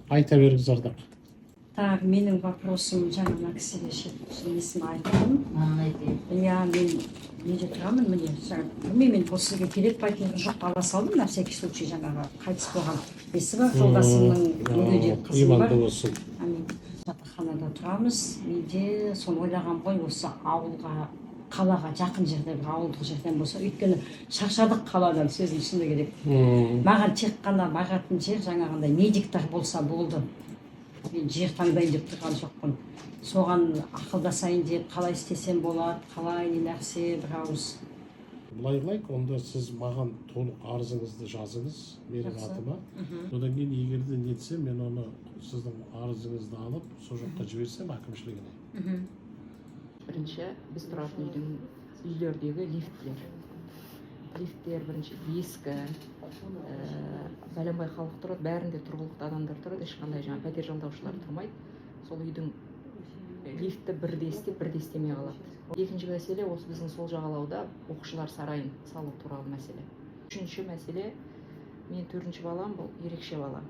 Айта беріңіз Ардақ. Так, менің вопросым жаңа кісіге несін айттым. Я мен неде тұрамын, міне, білмеймін, бұл сізге керек па екен, жоқ, ала салдым, на всякий случай жаңағы қайтыс болған несі бар, жолдасымның мүгедек қызы бар. Иманды болсын. Жатақханада тұрамыз, менде соны ойлаған ғой, осы ауылға, қалаға жақын жерде, бір ауылдық жерден болса, өйткені шаршадық қаладан, сөзім шыны керек. Маған тек қана бағатын жер жаңағындай медиктар болса болды. Мен жер таңдайын деп тұрған жоқпын. Соған ақылдасайын деп, қалай істесем болады, қалай не нәрсе, бір ауыз. Былай қылайық, онда сіз маған толық арызыңызды жазыңыз менің атыма. Одан кейін егерде нетсе, мен оны сіздің арызыңызды алып, сол жаққа жіберсем әкімшілігіне. Бірінші, біз тұратын үйлердегі лифттер. Лифттер бірінші ескі, бәленбай халық тұрады, бәрінде тұрғылықты адамдар тұрады, ешқандай жаңа пәтер жалдаушылар тұрмайды. Сол үйдің лифті бірде істеп, бірде істемей қалады. Екінші мәселе, осы біздің сол жағалауда оқушылар сарайын салу туралы мәселе. Үшінші мәселе, мен 4-ші балам, бұл ерекше бала.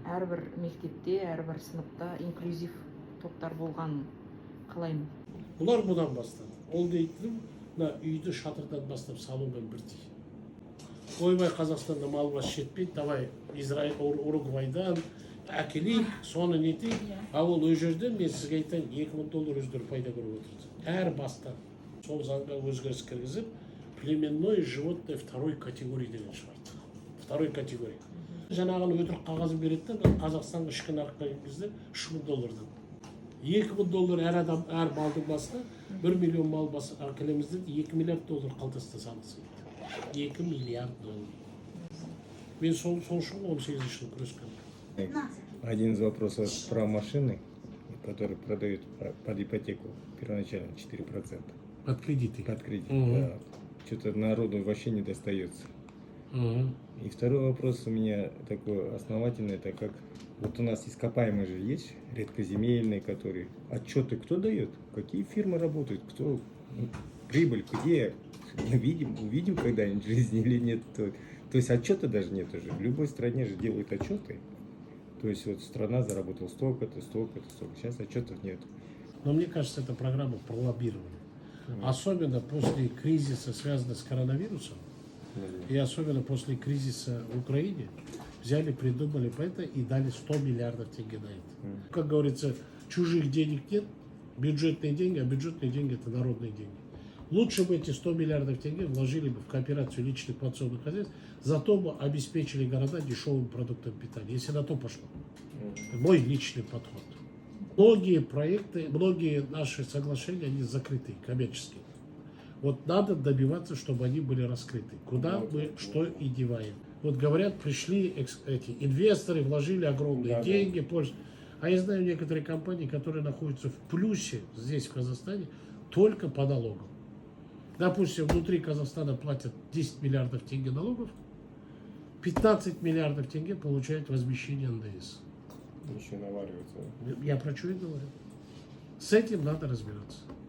Әрбір мектепте, әрбір сыныпта инклюзив топтар болған қалаймын. Бұлар бұдан бастады. Ол дейтінім, үйді шатырдан бастап салумен бірдей. Ойбай Қазақстанда мал бас жетпейді, давай Израиль, Уругвайдан әкелейік, соны нетейік. А ол өз жерден мен сізге айтайын, $2000 өздері пайда көріп отырды. Әр бастан сол заңға өзгеріс кіргізіп, племенной животное второй категории деген шығарды. Второй категория. Жаңағын өтірік қағазын береді де, Қазақстанға ішкі нарыққа келгенде $3000. $2000 әр адам, әр малдың басына 1 миллион мал басы әкелеміз деді, $2 миллиард қалтасына салынсын. $2 миллиард. Мен сол үшін 18 жыл күрескенмін. Один из вопросов про машины, которые продают под ипотеку первоначально 4%. Под кредиты. Под кредит, да. Что-то народу вообще не достается. И второй вопрос у меня такой основательный, это как вот у нас ископаемые же есть, редкоземельные, которые отчеты кто дает, какие фирмы работают, кто прибыль, где увидим когда-нибудь в жизни или нет. То есть отчета даже нет уже. В любой стране же делают отчеты. То есть вот страна заработала столько-то, столько-то, столько. Сейчас отчетов нет. Но мне кажется, эта программа пролоббирована. Особенно после кризиса, связанного с коронавирусом, и особенно после кризиса в Украине, взяли, придумали по это и дали $100 миллиардов на это. Как говорится, чужих денег нет, бюджетные деньги, а бюджетные деньги это народные деньги. Лучше бы эти $100 миллиардов вложили бы в кооперацию личных подсобных хозяйств, зато бы обеспечили города дешевым продуктом питания, если на то пошло. Мой личный подход. Многие проекты, многие наши соглашения, они закрыты, коммерческие. Вот надо добиваться, чтобы они были раскрыты. Куда мы что и деваем. Вот говорят, пришли эти инвесторы, вложили огромные деньги. А я знаю некоторые компании, которые находятся в плюсе здесь, в Казахстане, только по налогам. Допустим, внутри Казахстана платят 10 миллиардов тенге налогов, 15 миллиардов тенге получают возмещение НДС. Еще наваривается. Я про что и говорю. С этим надо разбираться.